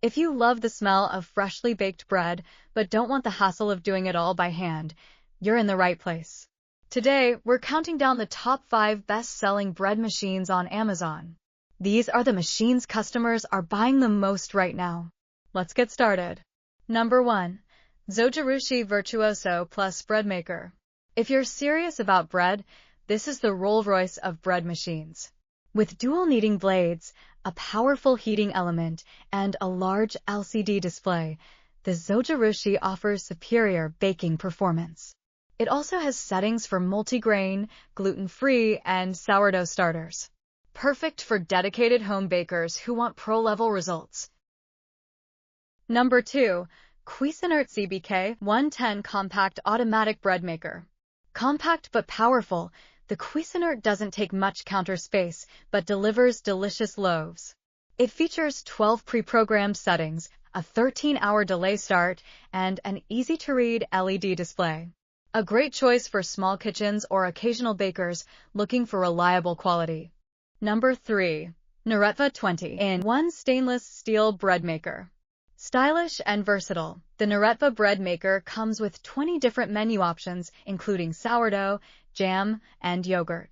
If you love the smell of freshly baked bread but don't want the hassle of doing it all by hand, you're in the right place. Today, we're counting down the top 5 best-selling bread machines on Amazon. These are the machines customers are buying the most right now. Let's get started. Number 1. Zojirushi Virtuoso Plus Bread Maker. If you're serious about bread, this is the Rolls-Royce of bread machines. With dual kneading blades, a powerful heating element, and a large LCD display, the Zojirushi offers superior baking performance. It also has settings for multigrain, gluten-free, and sourdough starters. Perfect for dedicated home bakers who want pro-level results. Number 2. Quezinert CBK110 Compact Automatic Bread Maker. Compact but powerful, the Quezinert doesn't take much counter space, but delivers delicious loaves. It features 12 pre-programmed settings, a 13-hour delay start, and an easy-to-read LED display. A great choice for small kitchens or occasional bakers looking for reliable quality. Number 3. Netta 20-in-1 Stainless Steel Bread Maker. Stylish and versatile, the Netta bread maker comes with 20 different menu options, including sourdough, jam, and yogurt.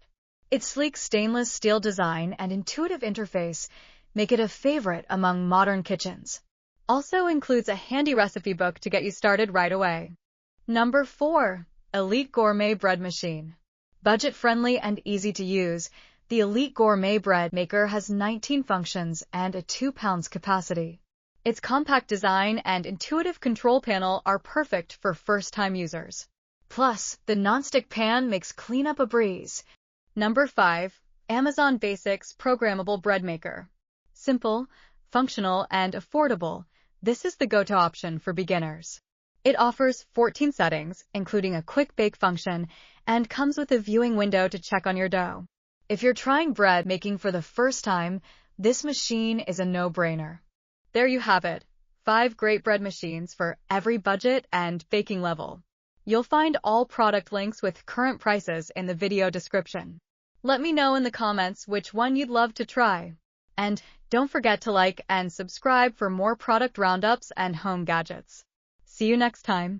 Its sleek stainless steel design and intuitive interface make it a favorite among modern kitchens. Also includes a handy recipe book to get you started right away. Number 4. Elite Gourmet Bread Machine. Budget-friendly and easy to use, the Elite Gourmet Bread Maker has 19 functions and a 2 pounds capacity. Its compact design and intuitive control panel are perfect for first-time users. Plus, the nonstick pan makes cleanup a breeze. Number 5. Amazon Basics Programmable Bread Maker. Simple, functional, and affordable, this is the go-to option for beginners. It offers 14 settings, including a quick bake function, and comes with a viewing window to check on your dough. If you're trying bread making for the first time, this machine is a no-brainer. There you have it, 5 great bread machines for every budget and baking level. You'll find all product links with current prices in the video description. Let me know in the comments which one you'd love to try. And don't forget to like and subscribe for more product roundups and home gadgets. See you next time.